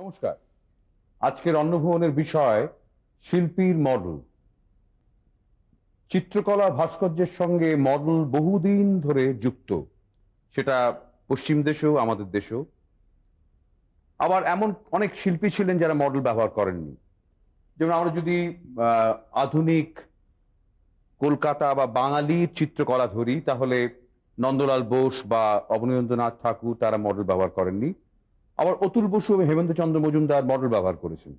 নমস্কার। আজকের অন্নভুবনের বিষয় শিল্পীর মডেল। চিত্রকলা ভাস্কর্যের সঙ্গে মডেল বহুদিন ধরে যুক্ত, সেটা পশ্চিম দেশেও আমাদের দেশেও। আবার এমন অনেক শিল্পী ছিলেন যারা মডেল ব্যবহার করেননি। যেমন আমরা যদি আধুনিক কলকাতা বা বাঙালির চিত্রকলা ধরি, তাহলে নন্দলাল বোস বা অবনীন্দ্রনাথ ঠাকুর তারা মডেল ব্যবহার করেননি। আবার অতুল বসু এবং হেমেন্দ্র চন্দ্র মজুমদার মডেল ব্যবহার করেছেন।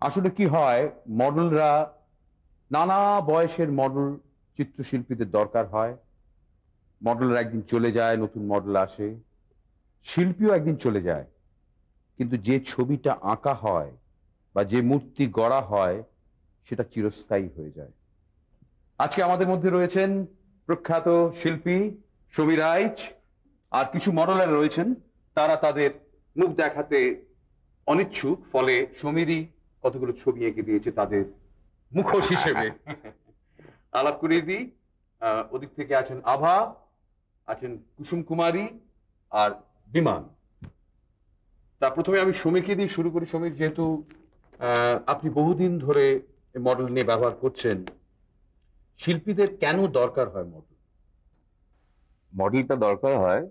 আসলে কি হয়, মডেলরা নানা বয়সের মডেল চিত্রশিল্পীদের দরকার হয়। মডেলরা একদিন চলে যায়, নতুন মডেল আসে। শিল্পীও একদিন চলে যায়, কিন্তু যে ছবিটা আঁকা হয় বা যে মূর্তি গড়া হয় সেটা চিরস্থায়ী হয়ে যায়। আজকে আমাদের মধ্যে রয়েছেন প্রখ্যাত শিল্পী সমীর রাইচ, আর কিছু মডেলার রয়েছেন, তারা তাদের মুখ দেখাতে অনিচ্ছুক, ফলে সমীরই কতগুলো ছবি এঁকে দিয়েছে তাদের মুখোশ হিসেবে। আলাপ করিয়ে দিই। ওদিক থেকে আছেন আভা, আছেন কুসুম কুমারী আর বিমান। তা প্রথমে আমি সমীরকে দিয়ে শুরু করি। সমীর, যেহেতু আপনি বহুদিন ধরে মডেল নিয়ে ব্যবহার করছেন, শিল্পীদের কেন দরকার হয় মডেল? মডেলটা দরকার হয়,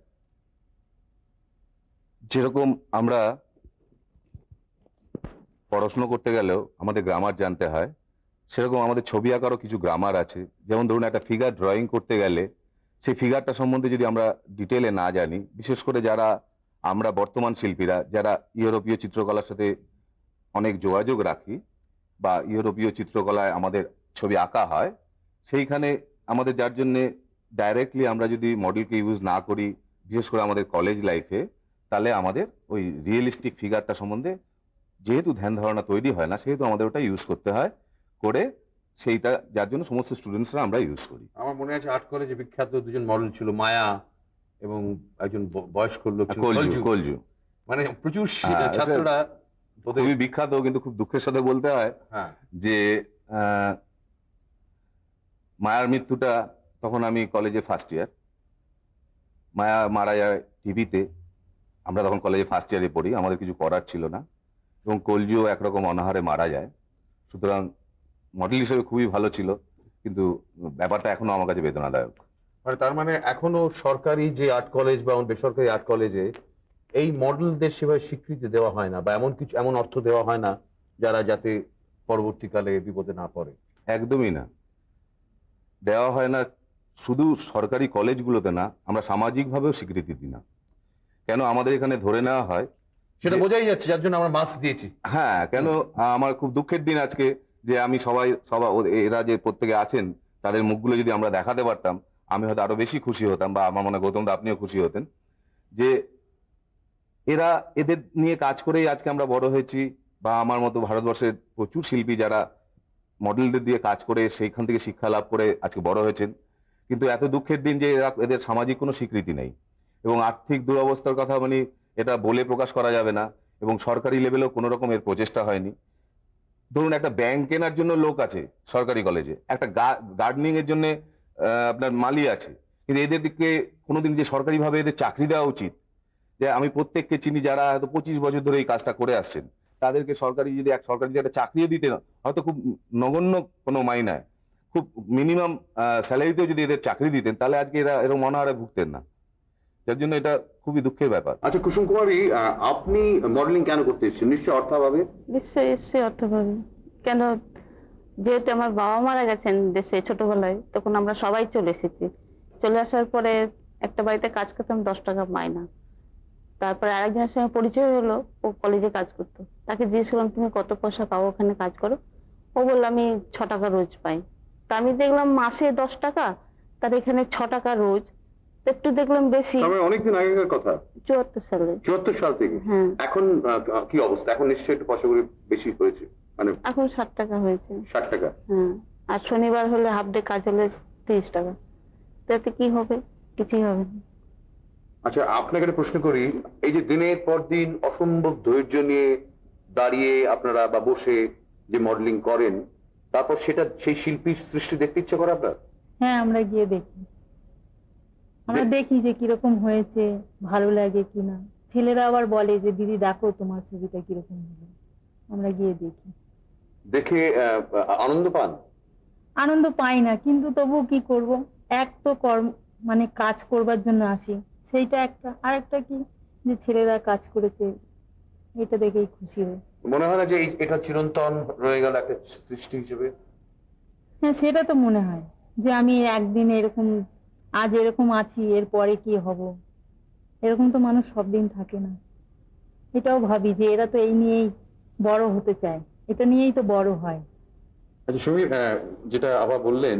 যেরকম আমরা পড়াশোনা করতে গেলেও আমাদের গ্রামার জানতে হয়, সেরকম আমাদের ছবি আঁকারও কিছু গ্রামার আছে। যেমন ধরুন, একটা ফিগার ড্রয়িং করতে গেলে সেই ফিগারটা সম্বন্ধে যদি আমরা ডিটেলে না জানি, বিশেষ করে যারা আমরা বর্তমান শিল্পীরা যারা ইউরোপীয় চিত্রকলার সাথে অনেক যোগাযোগ রাখি বা ইউরোপীয় চিত্রকলায় আমাদের ছবি আঁকা হয়, সেইখানে আমাদের যার জন্যে ডাইরেক্টলি আমরা যদি মডেলকে ইউজ না করি, বিশেষ করে আমাদের কলেজ লাইফে, তাহলে আমাদের ওই রিয়েলিস্টিক ফিগারটা সম্বন্ধে যেহেতু ধ্যান ধারণা তৈরি হয় না, সেহেতু আমাদের ওটা ইউজ করতে হয়, করে সেইটা যার জন্য সমস্ত স্টুডেন্টসরা আমরা ইউজ করি। আমার মনে আছে আর্ট কলেজে বিখ্যাত দুজন মডেল ছিল, মায়া এবং একজন বয়স্ক লোক ছিল কলজু। কলজু মানে প্রচুর ছাত্ররা খুবই বিখ্যাত, কিন্তু খুব দুঃখের সাথে বলতে হয় যে মায়ার মৃত্যুটা, তখন আমি কলেজে ফার্স্ট ইয়ার, মায়া মারা যায় টিভিতে। আমরা তখন কলেজে ফার্স্ট ইয়ারে পড়ি, আমাদের কিছু করার ছিল না, এবং কলজিও একরকম অনাহারে মারা যায়। সুতরাং মডেল হিসেবে খুবই ভালো ছিল, কিন্তু ব্যাপারটা এখনো আমার কাছে বেদনাদায়ক। মানে তার মানে এখনো সরকারি যে আর্ট কলেজ বা বেসরকারি আর্ট কলেজে এই মডেলদের সেভাবে স্বীকৃতি দেওয়া হয় না, বা এমন অর্থ দেওয়া হয় না যারা যাতে পরবর্তীকালে বিপদে না পড়ে। একদমই না, দেওয়া হয় না। শুধু সরকারি কলেজগুলোতে না, আমরা সামাজিকভাবেও স্বীকৃতি দিই না। কেন আমাদের এখানে ধরে নেওয়া হয়, সেটা বোঝাই যাচ্ছে, যার জন্য আমরা মাস্ক দিয়েছি। হ্যাঁ, কেন আমার খুব দুঃখের দিন আজকে, যে আমি সবাই এরা যে প্রত্যেকে আছেন তাদের মুখগুলো যদি আমরা দেখাতে পারতাম, আমি হয়তো আরো বেশি খুশি হতাম, বা আমার মনে হয় গৌতম দা আপনিও খুশি হতেন, যে এরা এদের নিয়ে কাজ করেই আজকে আমরা বড় হয়েছি। বা আমার মতো ভারতবর্ষের প্রচুর শিল্পী যারা মডেলদের দিয়ে কাজ করে সেইখান থেকে শিক্ষা লাভ করে আজকে বড় হয়েছেন। কিন্তু এত দুঃখের দিন যে এদের সামাজিক কোনো স্বীকৃতি নেই, এবং আর্থিক দুরবস্থার কথা মানে এটা বলে প্রকাশ করা যাবে না, এবং সরকারি লেভেলেও কোনো রকমের প্রচেষ্টা হয়নি। ধরুন, একটা ব্যাংক কেনার জন্য লোক আছে সরকারি কলেজে, একটা গার্ডেনিং এর জন্য আপনার মালি আছে, কিন্তু এদের দিকে কোনোদিন যে সরকারিভাবে এদের চাকরি দেওয়া উচিত। যে আমি প্রত্যেককে চিনি যারা হয়তো 25 বছর ধরে এই কাজটা করে আসছেন, তাদেরকে সরকারি যদি একটা চাকরিও দিতে, হয়তো খুব নগণ্য কোনো মাইনায়, খুব মিনিমাম স্যালারিতেও যদি এদের চাকরি দিতেন, তাহলে আজকে এরা এরকম অনাহারে ভুগতেন না। যার জন্য এটা খুবই দুঃখের ব্যাপার। আচ্ছা কুসুম কুমারী, আপনি মডেলিং কেন করতে এসেছেন? নিশ্চয়ই অর্থাভাবে। নিশ্চয়ই অর্থভাবে। কেন, যেহেতু আমার বাবা মারা গেছেন দেশে ছোটবেলায়, তখন আমরা সবাই চলে এসেছি। চলে আসার পরে একটা বাড়িতে কাজ করতাম, 10 টাকা মাইনা। তারপরে আরেকজনের সঙ্গে পরিচয় হলো, ও কলেজে কাজ করতো। তাকে জিজ্ঞেস করলাম, তুমি কত পয়সা পাও ওখানে কাজ করো? ও বললো, আমি 6 টাকা রোজ পাই। তা আমি দেখলাম মাসে 10 টাকা, তার এখানে 6 টাকা রোজ, একটু দেখলাম বেশি। অনেকদিন আগেকার কথা, 74 সালে। 74 সাল থেকে। হ্যাঁ। এখন কি অবস্থা? এখন নিশ্চয়ই একটু পয়সা করে বেশি হয়েছে, মানে এখন 60 টাকা হয়েছে। 60 টাকা। হ্যাঁ, আর শনিবার হলে হাফ ডে কাজ হলে 30 টাকা। তাতে কি হবে? কিছুই হবে না। আচ্ছা, আপনাকে একটা প্রশ্ন করি। এই যে দিনের পর দিন অসম্ভব ধৈর্য নিয়ে দাঁড়িয়ে আপনারা বা বসে যে মডেলিং করেন, তারপর সেটা সেই শিল্পীর সৃষ্টি দেখতে ইচ্ছে করে আপনার? হ্যাঁ, আমরা গিয়ে দেখি, আমরা দেখি যে কিরকম হয়েছে, ভালো লাগে কিনা। ছেলেরা আবার বলে যে দিদি দেখো তোমার ছবিটা কিরকম হলো, আমরা গিয়ে দেখি। দেখে আনন্দ পান? আনন্দ পাই না, কিন্তু তবু কি করব, এক তো কর্ম মানে কাজ করবার জন্য আসি, সেইটা একটা, আর একটা কি যে ছেলেরা কাজ করেছে এটা দেখেই খুশি হই। মনে হয় না যে এটা চিরন্তন রয়ে গেল একটা সৃষ্টি হিসেবে? হ্যাঁ, সেটা তো মনে হয় যে আমি একদিন এরকম, আজ এরকম আছি, এরপরে কি হব, এরকম তো মানুষ সব দিন থাকে না। এটাও ভাবি যে এরা তো এই নিয়েই বড় হতে চায়, এটা নিয়েই তো বড় হয়। আচ্ছা সমীর, যেটা আবার বললেন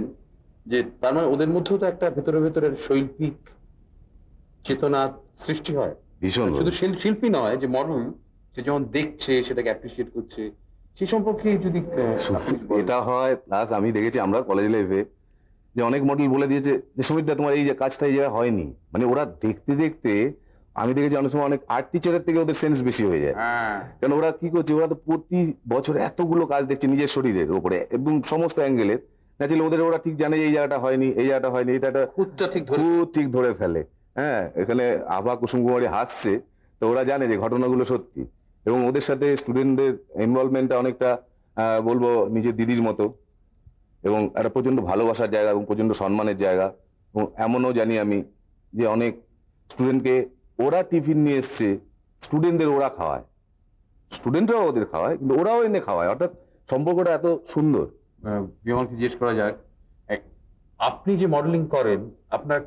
যে তার মানে ওদের মধ্যেও তো একটা ভেতরে ভেতরে শৈল্পিক চেতনা সৃষ্টি হয়। ভীষণ শুধু শিল্পী নয়, যে মডেল সে যখন দেখছে সেটাকে অ্যাপ্রিসিয়েট করছে, সেই সম্পর্কে যদি আপনি একটু বলেন। এটা হয়। প্লাস আমি দেখেছি আমরা কলেজ লাইফে যে অনেক মডেল বলে দিয়েছে যে সমীরদা তোমার এই যে কাজটা এই জায়গায় হয়নি, মানে ওরা দেখতে দেখতে আমি দেখেছি অনেক সময় অনেক আর্ট টিচারের থেকে ওদের সেন্স বেশি হয়ে যায়। কারণ ওরা কি করছে, ওরা তো প্রতি বছর এতগুলো কাজ দেখছে নিজের শরীরের উপরে এবং সমস্ত অ্যাঙ্গেলের, ন্যাচারালি ওদের ওরা ঠিক জানে যে এই জায়গাটা হয়নি, এই জায়গাটা হয়নি, এটা খুঁতটা ঠিক ধরে ফেলে। হ্যাঁ, এখানে আভা কুসুম কুমারী হাসছে, তো ওরা জানে যে ঘটনাগুলো সত্যি, এবং ওদের সাথে স্টুডেন্টদের ইনভলভমেন্টটা অনেকটা বলবো নিজের দিদির মতো, এবং একটা প্রচন্ড ভালোবাসার জায়গা এবং প্রচন্ড সম্মানের জায়গা। এবং এমনও জানি আমি যে অনেক স্টুডেন্টকে ওরা টিফিন নিয়ে এসছে, স্টুডেন্টদের ওরা খাওয়ায়, স্টুডেন্টরাও ওদের খাওয়ায়, কিন্তু ওরাও এনে খাওয়ায়, অর্থাৎ সম্পর্কটা এত সুন্দর। বিমলকে জিজ্ঞেস করা যাক, আপনি যে মডেলিং করেন, আপনার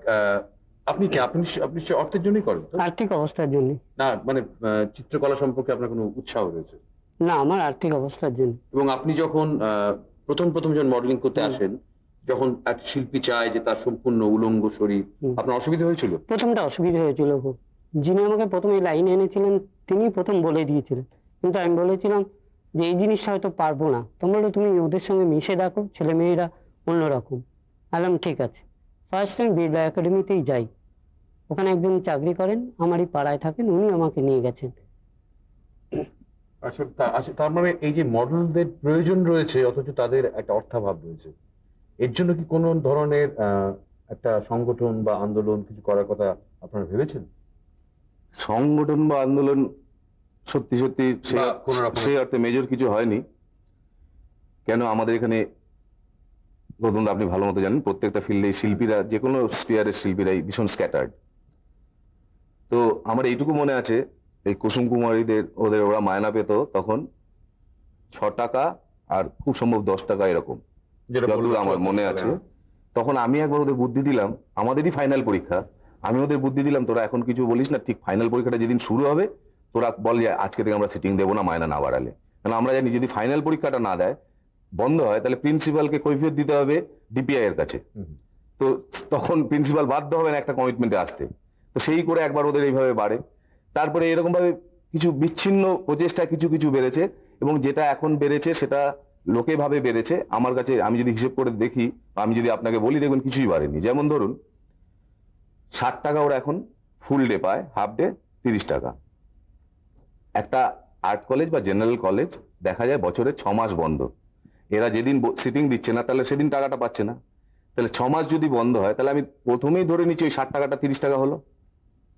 আপনি কি আপনি আপনি নিশ্চয়ই অর্থের জন্যই করেন তো? আর্থিক অবস্থার জন্য না, মানে চিত্রকলা সম্পর্কে আপনার কোনো উৎসাহ রয়েছে? না, আমার আর্থিক অবস্থার জন্য। এবং আপনি যখন প্রথম যখন মডেলিং করতে আসেন, যখন এক শিল্পী চায় যে তার সম্পূর্ণ উলঙ্গ শরীর, আপনার অসুবিধা হয়েছিল? প্রথমটা অসুবিধা হয়েছিল খুব। যিনি আমাকে প্রথম এই লাইনে এনেছিলেন তিনি প্রথম বলে দিয়েছিলেন, কিন্তু আমি বলেছিলাম যে এই জিনিসটা হয়তো পারবো না। তোমরা বলো তুমি ওদের সঙ্গে মিশে দেখো, ছেলে মেয়েরা অন্যরকম। বললাম ঠিক আছে। ফার্স্ট টাইম বিড়লা একাডেমিতেই যাই, ওখানে একজন চাকরি করেন, আমারই পাড়ায় থাকেন, উনি আমাকে নিয়ে গেছেন। আচ্ছা, তার মানে এই যে মডেলদের প্রয়োজন রয়েছে অথচ তাদের একটা অর্থাভাব রয়েছে, এর জন্য কি কোনো ধরনের একটা সংগঠন বা আন্দোলন কিছু করার কথা আপনারা ভেবেছেন? সংগঠন বা আন্দোলন সত্যি সত্যি বা কোনো রকম- সেই অর্থে মেজর কিছু হয়নি। কেন, আমাদের এখানে গৌতম দা আপনি ভালো মতো জানেন প্রত্যেকটা ফিল্ডে শিল্পীরা, যে কোনো স্পিয়ারের শিল্পীরাই ভীষণ স্ক্যাটার্ড। তো আমার এইটুকু মনে আছে, এই কুসুম কুমারীদের ওরা মায়না পেত তখন 6 টাকা আর খুব সম্ভব 10 টাকা এরকম, যেটা যতদূর বললাম, আমার মনে আছে। তখন আমি একবার ওদের বুদ্ধি দিলাম, আমাদেরই ফাইনাল পরীক্ষা, আমি ওদের বুদ্ধি দিলাম তোরা এখন কিছু বলিস না, ঠিক ফাইনাল পরীক্ষাটা যেদিন শুরু হবে তোরা বল যে আজকে থেকে আমরা সিটিং দেবো না মায়না না বাড়ালে। কারণ আমরা জানি যদি ফাইনাল পরীক্ষাটা না দেয়, বন্ধ হয়, তাহলে প্রিন্সিপালকে কৈফিয়ত দিতে হবে ডিপিআই এর কাছে। তো তখন প্রিন্সিপাল বাধ্য হবেন একটা কমিটমেন্টে আসতে। তো সেই করে একবার ওদের এইভাবে বাড়ে। তারপরে এরকম ভাবে কিছু বিচ্ছিন্ন প্রচেষ্টা কিছু কিছু বেড়েছে, এবং যেটা এখন বেড়েছে সেটা লোকে ভাবে বেড়েছে। আমার কাছে আমি যদি হিসেব করে দেখি, আমি যদি আপনাকে বলি, দেখবেন কিছুই বাড়েনি। যেমন ধরুন 60 টাকা ওরা এখন ফুল ডে পায়, হাফ ডে 30 টাকা। একটা আর্ট কলেজ বা জেনারেল কলেজ দেখা যায় বছরে 6 মাস বন্ধ। এরা যেদিন সিটিং দিচ্ছে না তাহলে সেদিন টাকাটা পাচ্ছে না। তাহলে 6 মাস যদি বন্ধ হয়, তাহলে আমি প্রথমেই ধরে নিচ্ছি ওই 60 টাকাটা 30 টাকা হলো।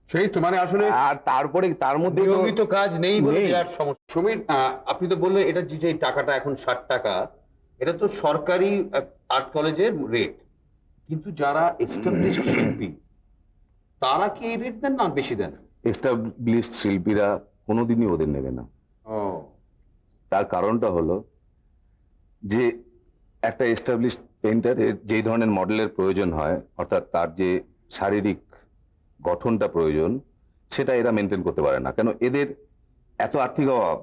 সেই তো, মানে আসলে আর তারপরে তার মধ্যে নিয়মিত কাজ নেই বলে নেই। বিরাট সমস্যা। সমীর, আপনি তো বললেন এটা যে টাকাটা এখন 60 টাকা, এটা তো সরকারি আর্ট কলেজের রেট, কিন্তু যারা এস্টাবলিশড শিল্পী তারা কি এই রেট দেন না বেশি দেন? এস্টাবলিশড শিল্পীরা কোনোদিনই ওদের নেবে না। তার কারণটা হলো যে একটা এস্টাবলিশড পেইন্টারের যেই ধরনের মডেলের প্রয়োজন হয়, অর্থাৎ তার যে শারীরিক গঠনটা প্রয়োজন, সেটা এরা মেনটেন করতে পারে না। কেন, এদের এত আর্থিক অভাব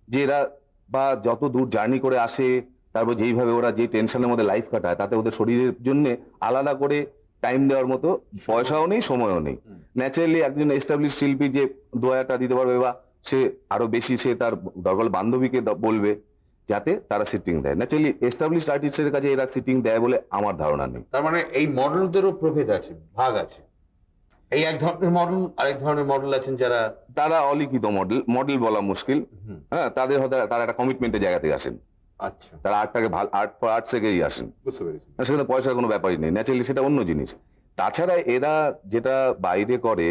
যে এরা বা যত দূর জার্নি করে আসে, তারপর যেইভাবে ওরা যে টেনশনের মধ্যে লাইফ কাটায়, তাতে ওদের শরীরের জন্য আলাদা করে টাইম দেওয়ার মতো পয়সাও নেই, সময়ও নেই। ন্যাচারালি একজন এস্টাবলিশ শিল্পী যে 2000 টাকা দিতে পারবে, বা সে আরো বেশি সে তার দরকার বান্ধবীকে বলবে যাতে তারা সিটিং দেয়। ন্যাচারালি এস্টাবলিশ আর্টিস্টের কাছে এরা সিটিং দেয় বলে আমার ধারণা নেই। তার মানে এই মডেলদেরও প্রভেদ আছে, ভাগ আছে। এই এক ধরনের মডেল, আরেক ধরনের মডেল আছেন যারা তারা অলিখিত মডেল বলা মুশকিল। হ্যাঁ, তাদের হয়তো তারা একটা কমিটমেন্টের জায়গা থেকে আসেন। আচ্ছা, তারা আর্টটাকে আর্ট ফর আর্ট থেকেই আসেন, বুঝতে পেরেছি। সেখানে পয়সার কোনো ব্যাপারই নেই। ন্যাচারালি সেটা অন্য জিনিস। তাছাড়া এরা যেটা বাইরে করে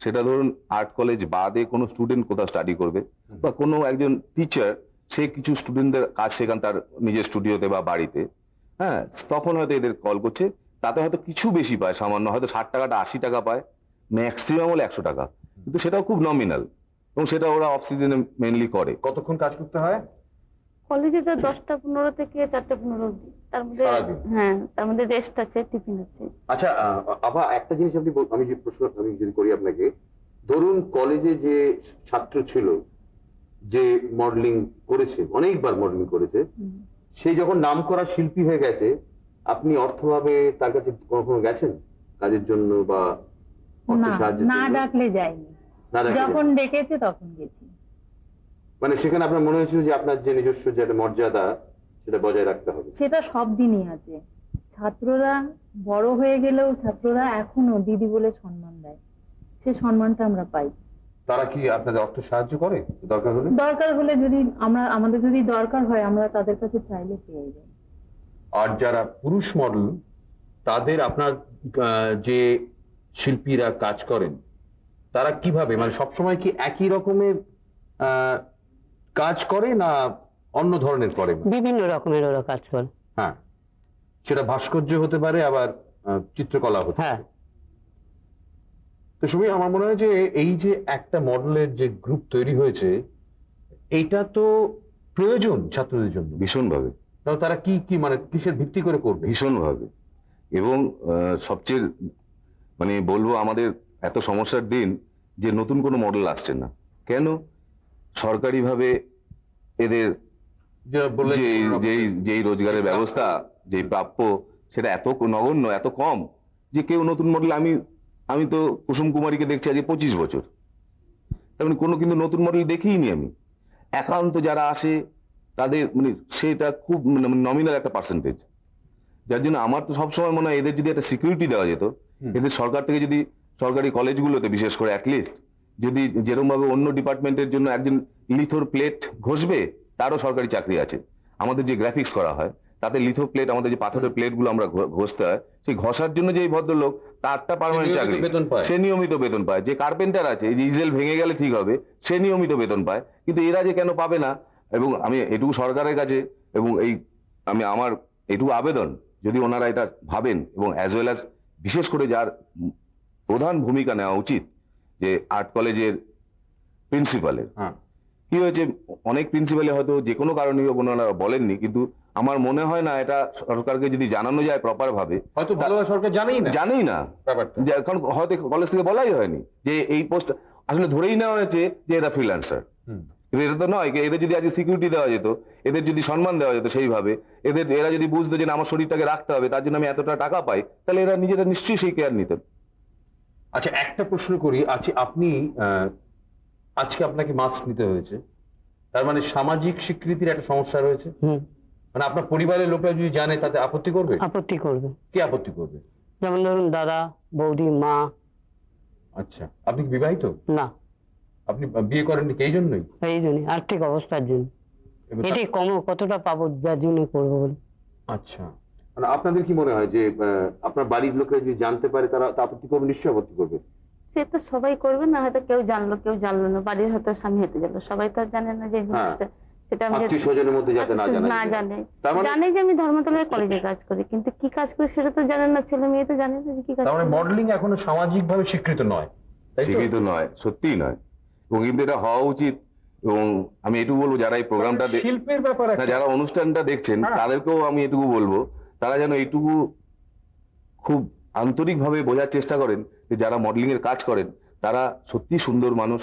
সেটা ধরুন আর্ট কলেজ বাদে কোনো স্টুডেন্ট কোথাও স্টাডি করবে বা কোনো একজন টিচার সে কিছু স্টুডেন্টদের কাজ শেখান তার নিজের স্টুডিওতে বা বাড়িতে, হ্যাঁ, তখন হয়তো এদের কল করছে, তাতে হয়তো কিছু বেশি পায়, সামান্য হয়তো 60 টাকাটা 80 টাকা পায়, ম্যাক্সিমাম হলে 100 টাকা, কিন্তু সেটাও খুব নমিনাল, এবং সেটা ওরা অফ সিজনে মেইনলি করে। কতক্ষণ কাজ করতে হয়? কলেজে তো 10টা 15 থেকে 4টা 15 অবধি, তার মধ্যে সারাদিন? হ্যাঁ, তার মধ্যে রেস্ট আছে, টিফিন আছে। আচ্ছা আভা, একটা জিনিস আমি যে প্রশ্ন আমি যদি করি আপনাকে, ধরুন কলেজে যে ছাত্র ছিল যে মডেলিং করেছে, অনেকবার মডেলিং করেছে, সে যখন নামকরা শিল্পী হয়ে গেছে, আপনি অর্থভাবে তার কাছে কখনো গেছেন কাজের জন্য বা অর্থ না, সাহায্যের না জন্য? ডাকলে যাইনি, না ডাকলে যখন যাননি? ডেকেছে তখন গেছি। মানে সেখানে আপনার মনে হয়েছিল যে আপনার যে নিজস্ব যে একটা মর্যাদা সেটা বজায় রাখতে হবে? সেটা সব দিনই আছে। ছাত্ররা বড় হয়ে গেলেও ছাত্ররা এখনো দিদি বলে সম্মান দেয়, সে সম্মানটা আমরা পাই। তারা কি আপনাদের অর্থ সাহায্য করে দরকার হলে? দরকার হলে যদি আমাদের যদি দরকার হয় আমরা তাদের কাছে চাইলে পেয়ে যাই। আর যারা পুরুষ মডেল, তাদের আপনার যে শিল্পীরা কাজ করেন, তারা কিভাবে, মানে সবসময় কি একই রকমের কাজ করে না অন্য ধরনের করে? বিভিন্ন রকমের ওরা কাজ করে। হ্যাঁ, সেটা ভাস্কর্য হতে পারে, আবার চিত্রকলা হতে হ্যাঁ। পারে। তো সুমি, আমার মনে হয় যে এই যে একটা মডেলের যে গ্রুপ তৈরি হয়েছে, এইটা তো প্রয়োজন ছাত্রদের জন্য ভীষণভাবে, কারণ তারা কি কি মানে কিসের ভিত্তি করে করবে? ভীষণভাবে। এবং সবচেয়ে মানে বলবো আমাদের এত সমস্যার দিন যে নতুন কোনো মডেল আসছে না কেন? সরকারিভাবে এদের যে বললেন যে যে যেই যেই রোজগারের ব্যবস্থা, যেই প্রাপ্য, সেটা এত নগণ্য, এত কম যে কেউ নতুন মডেল, আমি তো কুসুম কুমারীকে দেখছি আজ 25 বছর, তার মানে কোনো কিন্তু নতুন মডেল দেখিনি আমি। একান্ত যারা আসে তাদের মানে সেটা খুব নমিনাল একটা পার্সেন্টেজ, যার জন্য আমার তো সবসময় মনে হয় এদের যদি একটা সিকিউরিটি দেওয়া যেত, এদের সরকার থেকে যদি সরকারি কলেজগুলোতে বিশেষ করে অ্যাটলিস্ট যদি যেরকম ভাবে অন্য ডিপার্টমেন্টের জন্য একজন লিথোর প্লেট ঘষবে, তারও সরকারি চাকরি আছে। আমাদের যে গ্রাফিক্স করা হয় তাতে লিথো প্লেট, আমাদের যে পাথরের প্লেটগুলো আমরা ঘষতে হয়, সেই ঘষার জন্য যে এই ভদ্রলোক, তারটা পার্মানেন্ট চাকরি, বেতন পায়, সে নিয়মিত বেতন পায়। যে কার্পেন্টার আছে, এই যে ইজেল ভেঙে গেলে ঠিক হবে, সে নিয়মিত বেতন পায়, কিন্তু এরা যে কেন পাবে না? এবং আমি এটুকু সরকারের কাছে এবং আমার এটুকু আবেদন, যদি ওনারা এটা ভাবেন এবং অ্যাজ ওয়েল অ্যাজ বিশেষ করে যার প্রধান ভূমিকা নেওয়া উচিত, যে আর্ট কলেজের প্রিন্সিপালের। কি হয়েছে, অনেক প্রিন্সিপালে হয়তো যে কোনো কারণে ওনারা বলেননি, কিন্তু আমার মনে হয় না এটা সরকারকে যদি জানানো যায় প্রপার ভাবে, হয়তো ভালোভাবে সরকার জানেই না ব্যাপারটা, কারণ হয়তো কলেজ থেকে বলাই হয়নি যে এই পোস্ট আসলে ধরেই নেওয়া হয়েছে যে এরা ফ্রিল্যান্সার। এটা তো নয়, এদের যদি আজ সিকিউরিটি দেওয়া যেত, এদের যদি সম্মান দেওয়া যেত সেইভাবে, এরা যদি বুঝতো যে আমার শরীরটাকে রাখতে হবে, তার জন্য আমি এতটা টাকা পাই, তাহলে এরা নিজেরা নিশ্চয়ই সেই কেয়ার নিতেন। আচ্ছা, একটা প্রশ্ন করি, আপনি আজকে আপনাকে মাস্ক নিতে হয়েছে, তার মানে সামাজিক স্বীকৃতির একটা সমস্যা রয়েছে। মানে আপনার পরিবারের লোকেরা যদি জানে তাতে আপত্তি করবে? আপত্তি করবে। কে আপত্তি করবে? যেমন ধরুন দাদা, বৌদি, মা। আচ্ছা, আপনি কি বিবাহিত? না। আপনি বিয়ে করেননি এই জন্যই? এই জন্যই, আর্থিক অবস্থার জন্য। এটাই কতটা পাবো যার জন্য করবো বলে। আচ্ছা, মানে আপনাদের কি মনে হয় যে আপনার বাড়ির লোকেরা যদি জানতে পারে তারা আপত্তি করবে? নিশ্চয়ই আপত্তি করবে। সে তো সবাই করবে না, হয়তো কেউ জানলো কেউ জানলো না, বাড়ির হয়তো স্বামী হতে গেল, সবাই তো আর জানে না যে জিনিসটা, সেটা আমি আত্মীয় স্বজনের মধ্যে যাতে না জানে, তার মানে জানে যে আমি ধর্মতলায় কলেজে কাজ করি, কিন্তু কি কাজ করি সেটা তো জানেন না, ছেলে মেয়ে তো জানে না যে কি কাজ তার মানে করি। মডেলিং এখনো সামাজিক ভাবে স্বীকৃত নয়, তাই তো? স্বীকৃত নয়, সত্যিই নয়, এবং কিন্তু এটা হওয়া উচিত। এবং আমি এটুকু বলবো যারা এই প্রোগ্রামটা শিল্পের ব্যাপার, যারা অনুষ্ঠানটা দেখছেন, তাদেরকেও আমি এটুকু বলবো, তারা যেন এইটুকু খুব আন্তরিকভাবে বোঝার চেষ্টা করেন যে যারা মডেলিং এর কাজ করেন তারা সত্যি সুন্দর মানুষ,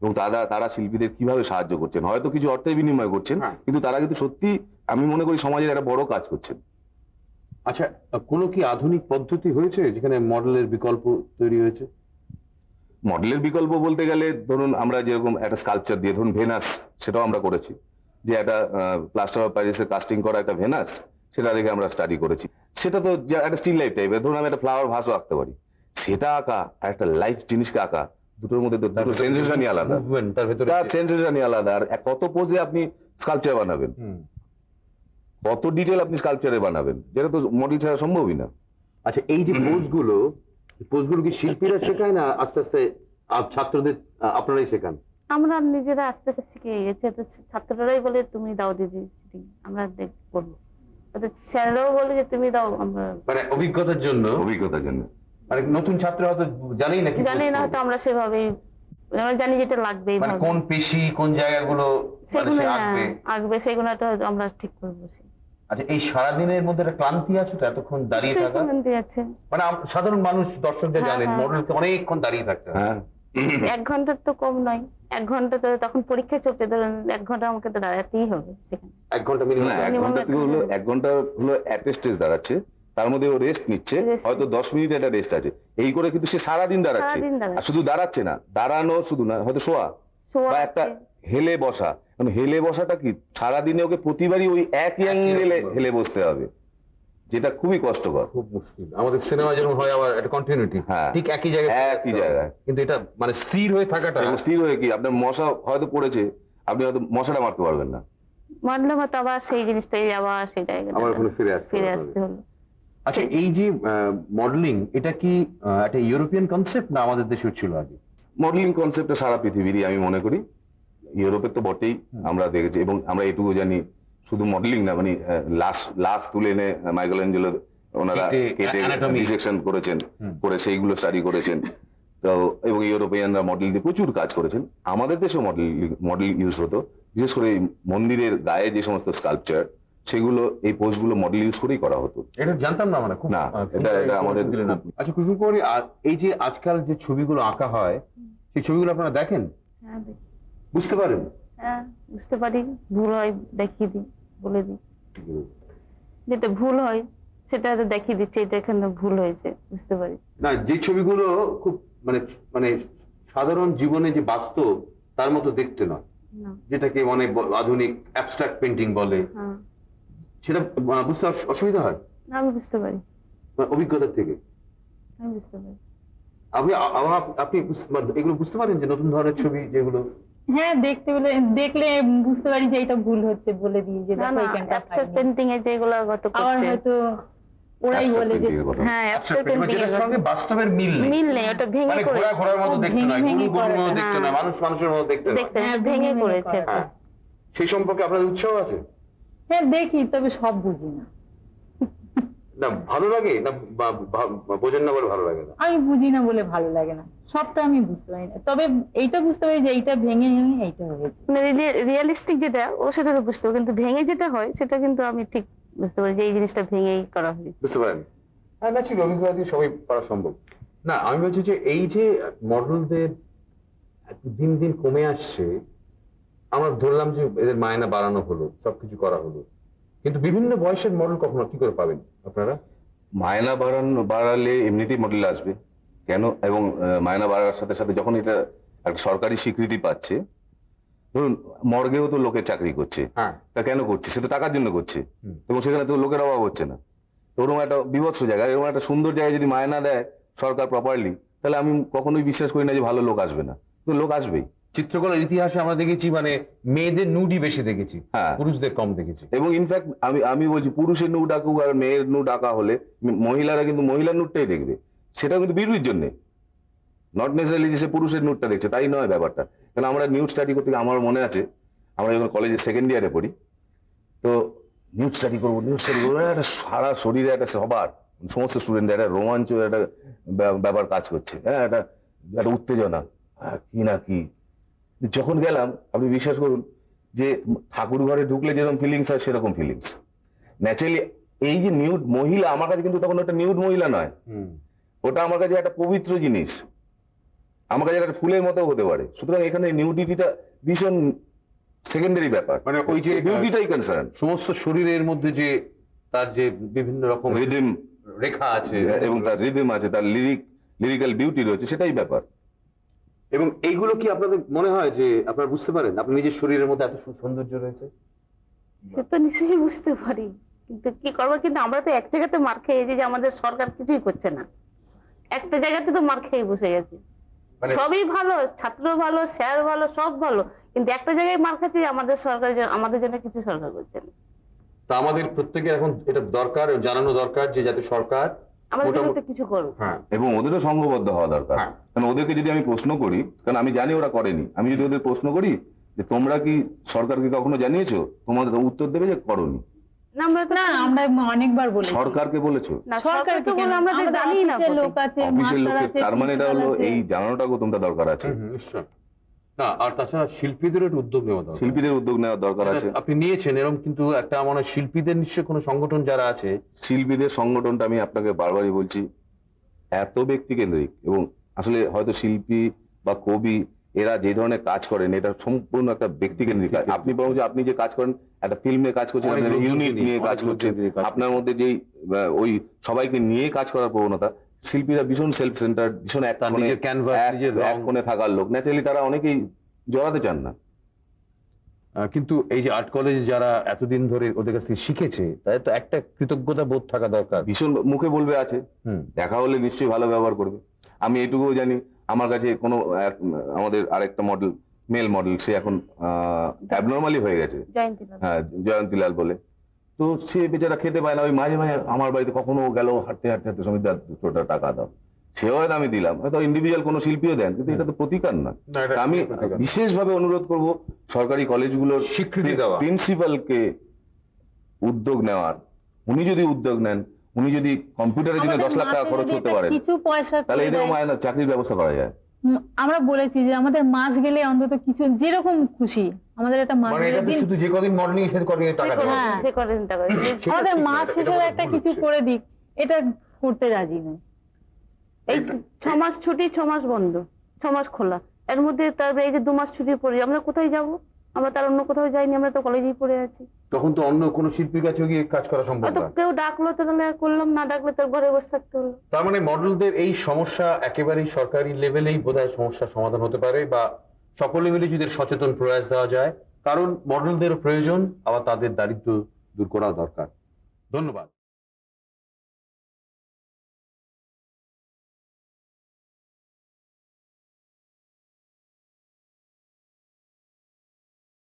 এবং তারা শিল্পীদের কিভাবে সাহায্য করছেন, হয়তো কিছু অর্থের বিনিময় করছেন, কিন্তু তারা কিন্তু সত্যি আমি মনে করি সমাজের একটা বড় কাজ করছেন। আচ্ছা, কোনো কি আধুনিক পদ্ধতি হয়েছে যেখানে মডেলের বিকল্প তৈরি হয়েছে? মডেলের বিকল্প বলতে গেলে ধরুন আমরা যেরকম একটা স্কাল্পচার দিয়ে, ধরুন ভেনাস, সেটাও আমরা করেছি, যে একটা প্লাস্টার অফ প্যারিসে কাস্টিং করা একটা ভেনাস, সেটা দেখে আমরা স্টাডি করেছি। সেটা তো একটা স্টিল লাইফ টাইপের, ধরুন আমি একটা ফ্লাওয়ার ভাসও আঁকতে পারি, সেটা আঁকা আর একটা লাইফ জিনিসকে আঁকা, দুটোর মধ্যে তো দুটো সেন্সেশনই আলাদা, তার সেন্সেশনই আলাদা। আর কত পোজে আপনি স্কাল্পচার বানাবেন, কত ডিটেল আপনি স্কাল্পচারে বানাবেন, যেটা তো মডেল ছাড়া সম্ভবই না। আচ্ছা, এই যে পোজগুলো কি শিল্পীরা শেখায় না আস্তে আস্তে ছাত্রদের আপনারাই শেখান? আমরা নিজেরা আস্তে আস্তে শিখে গেছি, তো ছাত্ররাই বলে তুমি দাও দিদি shooting, আমরা করবো, স্যাররাও বলে যে তুমি দাও, আমরা মানে অভিজ্ঞতার জন্য? অভিজ্ঞতার জন্য। মানে নতুন ছাত্র হয়তো জানেই না, জানি না, হয়তো আমরা সেভাবেই আমরা জানি যেটা লাগবে, মানে কোন পেশি কোন জায়গাগুলো সেগুলো আঁকবে আঁকবে, সেগুলো আমরা ঠিক করবো। আচ্ছা, এই সারাদিনের মধ্যে একটা ক্লান্তি আছে তো, এতক্ষণ দাঁড়িয়ে থাকা? আছে, মানে সাধারণ মানুষ দর্শকদের জানেন মডেলকে অনেকক্ষণ দাঁড়িয়ে থাকতে হয়। হ্যাঁ, 1 ঘন্টার তো কম নয়, 1 ঘন্টা তো তখন পরীক্ষা চলছে, ধরুন 1 ঘন্টা আমাকে তো দাঁড়াতেই হবে সেখানে। 1 ঘন্টা মিনিমাম? না, 1 ঘন্টা থেকে হলো 1 ঘন্টা হলো অ্যাটেস্টেজ দাঁড়াচ্ছে, তার মধ্যে ও রেস্ট নিচ্ছে, হয়তো 10 মিনিট একটা রেস্ট আছে, এই করে কিন্তু সে সারাদিন দাঁড়াচ্ছে। আর শুধু দাঁড়াচ্ছে না, দাঁড়ানো শুধু না, হয়তো শোয়া বা একটা হেলে বসা। হেলে বসাটা কি সারাদিনে ওকে প্রতিবারই ওই একই অ্যাঙ্গেলে হেলে বসতে হবে, যেটা খুবই কষ্টকর। খুব মুশকিল। আমাদের সিনেমা যেরকম হয় আবার একটা কন্টিনিউটি, হ্যাঁ, ঠিক একই জায়গায় একই জায়গায়, কিন্তু এটা মানে স্থির হয়ে থাকাটা। স্থির হয়ে কি আপনার মশা হয়তো পড়েছে, আপনি হয়তো মশাটা মারতে পারবেন না, মারলে হয়তো আবার সেই জিনিসটাই আবার সেই জায়গায় আবার ওখানে ফিরে আসতে হলো। আচ্ছা, এই যে মডেলিং, এটা কি একটা ইউরোপিয়ান কনসেপ্ট না আমাদের দেশেও ছিল আগে? মডেলিং কনসেপ্টটা সারা পৃথিবীরই আমি মনে করি, ইউরোপের তো বটেই আমরা দেখেছি, এবং আমরা এটুকু জানি শুধু মডেলিং না, মানে লাশ তুলে এনে মাইকেল অ্যাঞ্জেলো ওনারা কেটে ডিসেকশন করেছেন, করে সেইগুলো স্টাডি করেছেন। তো এবং ইউরোপিয়ানরা মডেল দিয়ে প্রচুর কাজ করেছেন। আমাদের দেশেও মডেল ইউজ হতো, বিশেষ করে মন্দিরের গায়ে যে সমস্ত স্কাল্পচার, সেগুলো এই পোস্টগুলো মডেল ইউজ করেই করা হতো। এটা জানতাম না মানে, খুব না, এটা আমাদের দিলেন আপনি। আচ্ছা কুসুম কুমারী, এই যে আজকাল যে ছবিগুলো আঁকা হয়, সেই ছবিগুলো আপনারা দেখেন? হ্যাঁ, দেখি। বুঝতে পারেন? হ্যাঁ, বুঝতে পারি, ভুল হয় দেখিয়ে দিই, বলে দিই, যেটা ভুল হয় সেটা দেখিয়ে দিচ্ছি, এটা এখানে ভুল হয়েছে, বুঝতে পারি। না, যে ছবিগুলো খুব মানে মানে সাধারণ জীবনে যে বাস্তব তার মতো দেখতে নয়, যেটাকে মানে আধুনিক অ্যাবস্ট্রাক্ট পেইন্টিং বলে, সেটা বুঝতে অসুবিধা হয়? না, আমি বুঝতে পারি, অভিজ্ঞতার থেকে আমি বুঝতে পারি। আপনি এগুলো বুঝতে পারেন যে নতুন ধরনের ছবি যেগুলো? হ্যাঁ, দেখলে বুঝতে পারি যে এটা ভুল হচ্ছে, বলে দিই যে দেখো এইখানটা অ্যাবস্ট্রাক্ট পেইন্টিং এ যেগুলো গত করছে, হয়তো ওরাই বলে যে হ্যাঁ অ্যাবস্ট্রাক্ট পেইন্টিং এর সঙ্গে বাস্তবের মিল নেই, ওটা ভেঙে মানে করেছে, ঘোড়ার মতো দেখতে নয়, গরুর মতো দেখতে নয়, মানুষের মতো দেখতে নয়, ভেঙে করেছে। সেই সম্পর্কে আপনাদের উৎসাহ আছে? হ্যাঁ, দেখি, তবে সব বুঝি না। না ভালো লাগে না, বোঝেন না বলে ভালো লাগে না? আমি বুঝি না বলে ভালো লাগে না, সবটা আমি বুঝতে পারি না, তবে এইটা বুঝতে পারি যে এইটা ভেঙে এইটা হয়েছে। রিয়েলিস্টিক যেটা ও সেটা তো বুঝতে পারি, কিন্তু ভেঙে যেটা হয় সেটা কিন্তু আমি ঠিক বুঝতে পারি যে এই জিনিসটা ভেঙেই করা হয়েছে। বুঝতে পারেন? হ্যাঁ, না ছিল অভিজ্ঞতা দিয়ে সবাই পারা সম্ভব না। আমি বলছি যে এই যে মডেলদের দিন দিন কমে আসছে, আমরা ধরলাম যে এদের মায়না বাড়ানো হলো, সবকিছু করা হলো, কিন্তু বিভিন্ন বয়সের মডেল কখনো কি করে পাবেন আপনারা? মায়না বাড়ালে এমনিতেই মডেল আসবে কেন, এবং মায়না বাড়ার সাথে সাথে যখন এটা একটা সরকারি স্বীকৃতি পাচ্ছে, ধরুন মর্গেও তো লোকে চাকরি করছে, তা কেন করছে? সে তো টাকার জন্য করছে, এবং সেখানে তো লোকের অভাব হচ্ছে না। তো ওরকম একটা বিভৎস জায়গা, এরকম একটা সুন্দর জায়গায় যদি মায়না দেয় সরকার প্রপারলি, তাহলে আমি কখনোই বিশ্বাস করি না যে ভালো লোক আসবে না, কিন্তু লোক আসবেই। চিত্রকলার ইতিহাসে আমরা দেখেছি মানে মেয়েদের নুডই বেশি দেখেছি, পুরুষদের কম দেখেছি। এবং ইনফ্যাক্ট আমি বলছি, পুরুষের নুড আঁকুক আর মেয়ের নুড আঁকা হলে মহিলারা কিন্তু মহিলার নুডটাই দেখবে, সেটা কিন্তু বিরুদ্ধের জন্য, নট নেসেসারিলি যে সে পুরুষের নুডটা দেখছে তাই নয় ব্যাপারটা। কারণ আমরা নিউড স্টাডি করতে গিয়ে আমার মনে আছে, আমরা যখন কলেজে 2nd ইয়ারে পড়ি, তো নিউড স্টাডি করবো একটা সারা শরীরে একটা সবার সমস্ত স্টুডেন্টদের একটা রোমাঞ্চ, একটা ব্যাপার কাজ করছে, হ্যাঁ, একটা উত্তেজনা, কি না কি। যখন গেলাম, আপনি বিশ্বাস করুন যে ঠাকুর ঘরে ঢুকলে যেরকম ফিলিংস হয় সেরকম ফিলিংস ন্যাচারালি। এই যে নিউড মহিলা আমার কাছে কিন্তু তখন ওটা নিউড মহিলা নয়, ওটা আমার কাছে একটা পবিত্র জিনিস, আমার কাছে একটা ফুলের মতো হতে পারে। সুতরাং এখানে নিউডিটিটা ভীষণ সেকেন্ডারি ব্যাপার, মানে ওই যে বিউটিটাই কনসার্ন। সমস্ত শরীরের মধ্যে যে তার যে বিভিন্ন রকম রিদম রেখা আছে, এবং তার রিদম আছে, তার লিরিক্যাল বিউটি রয়েছে, সেটাই ব্যাপার। এবং এইগুলো কি আপনাদের মনে হয় যে আপনারা বুঝতে পারেন আপনার নিজের শরীরের মধ্যে এত সৌন্দর্য রয়েছে? সে তো নিশ্চয়ই বুঝতে পারি, কিন্তু কি করবো, কিন্তু আমরা তো এক জায়গাতে মার খেয়েছি যে আমাদের সরকার কিছুই করছে না, একটা জায়গাতে তো মার খেয়ে বসে গেছে। সবই ভালো, ছাত্র ভালো, স্যার ভালো, সব ভালো, কিন্তু একটা জায়গায় মার খাচ্ছি আমাদের সরকার, আমাদের জন্য কিছু সরকার করছে না। তা আমাদের প্রত্যেকের এখন এটা দরকার, জানানো দরকার যে যাতে সরকার আমাদের জন্য মোটামুটি- তো কিছু করবে। হ্যাঁ এবং ওদেরও সংঘবদ্ধ হওয়া দরকার। হ্যাঁ। কারণ ওদেরকে যদি আমি প্রশ্ন করি, কারণ আমি জানি ওরা করেনি, আমি যদি ওদের প্রশ্ন করি যে তোমরা কি সরকারকে কখনো জানিয়েছো, তোমাদের উত্তর দেবে যে করনি। না আমরা তো না আমরা অনেকবার বলেছি। সরকারকে বলেছো? না সরকারকে সরকারকে কেন? বলে আমরা তো আমাদের জানি না অফিসের কোথায়। লোক আছে, অফিসের মাস্টার লোকের, আছে, তার মানে এটা হলো প্রিন্সিপাল আছে। এই জানানোটা তোমাদের দরকার আছে। নিশ্চয়। না আর তাছাড়া শিল্পীদেরও একটু উদ্যোগ নেওয়া দরকার। শিল্পীদের উদ্যোগ নেওয়ার দরকার আছে। আপনি নিয়েছেন এরকম, কিন্তু একটা মনে হয় শিল্পীদের নিশ্চয়ই কোনো সংগঠন যারা আছে। শিল্পীদের সংগঠনটা আমি আপনাকে বারবারই বলছি, এত ব্যক্তিকেন্দ্রিক, এবং আসলে হয়তো শিল্পী বা কবি এরা যে ধরনের কাজ করেন এটা সম্পূর্ণ একটা ব্যক্তিকেন্দ্রিক কাজ। আপনি বরং যে আপনি যে কাজ করেন, একটা ফিল্মে কাজ করছেন, অনেক লোকজনকে ইউনিট নিয়ে কাজ অনেক করছেন, লোকজনকে নিয়ে কাজ আপনার মধ্যে যেই ওই সবাইকে নিয়ে কাজ করার প্রবণতা, শিল্পীরা ভীষণ সেলফ সেন্টার, ভীষণ এক তার কোণে, নিজের ক্যানভাস, নিজের এক রং। কোণে থাকার লোক, ন্যাচারালি তারা অনেকেই জড়াতে চান না। কিন্তু এই যে আর্ট কলেজ যারা এতদিন ধরে ওদের কাছ থেকে শিখেছে, তাদের তো একটা কৃতজ্ঞতা বোধ থাকা দরকার। ভীষণ মুখে বলবে আছে, হুম। দেখা হলে নিশ্চয়ই ভালো ব্যবহার করবে। আমি এটুকুও জানি, আমার কাছে কোনো আমাদের আরেকটা মডেল, মেল মডেল, সে এখন অ্যাবনর্মালি হয়ে গেছে, জয়ন্তীলাল। হ্যাঁ জয়ন্তীলাল বলে। তো সে বেচারা খেতে পায় না, ওই মাঝে মাঝে আমার বাড়িতে কখনো গেল, হাঁটতে হাঁটতে হাঁটতে সমিত 200 টাকা দাও, সেও হয়তো আমি দিলাম, হয়তো ইন্ডিভিজুয়াল কোনো শিল্পীও দেন, কিন্তু এটা তো প্রতিকার না। না, এটা আমি প্রতিকার না। বিশেষভাবে অনুরোধ করব সরকারি কলেজগুলোর স্বীকৃতি দেওয়া। প্রিন্সিপালকে উদ্যোগ নেওয়ার। উনি যদি উদ্যোগ নেন, উনি যদি কম্পিউটারের জন্য আমাদের 10 লাখ টাকা মাসে খরচ যদি করতে একটা পারেন, কিছু পয়সা তাহলে করে এদেরও দেয়, মায়ের চাকরির ব্যবস্থা করা যায়। আমরা বলেছি যে আমাদের মাস গেলে অন্তত কিছু যেরকম খুশি আমাদের একটা মাস মানে গেলে এটা তো দিন, শুধু যে কদিন মডেলিং সে কদিন টাকা দেওয়া হ্যাঁ। হচ্ছে। সে করেন টাকা। সেটা আমাদের ঠিক না, মাস এটা শেষে বোধহয় একটা ভুল কিছু হচ্ছে। করে দিক, এটা করতে রাজি নয়। এই 6 মাস ছুটি, 6 মাস বন্ধ, 6 মাস খোলা, এর মধ্যে তারপরে এই যে 2 মাস ছুটি পড়ে আমরা কোথায় যাব? আমরা তার অন্য কোথাও যাইনি, আমরা তো কলেজেই পড়ে আছি। তখন তো অন্য কোনো শিল্পীর কাছে গিয়ে কাজ করা সম্ভব হয়তো না। কেউ ডাকলো তো তাহলে করলাম, না ডাকলে তার ঘরে বসে থাকতে হলো। তার মানে মডেলদের এই সমস্যা একেবারেই সরকারি লেভেলেই বোধহয় সমস্যার সমাধান হতে পারে, বা সকলে মিলে যদি সচেতন প্রয়াস দেওয়া যায়, কারণ মডেলদের প্রয়োজন, আবার তাদের দারিদ্র্য দূর করা দরকার। ধন্যবাদ।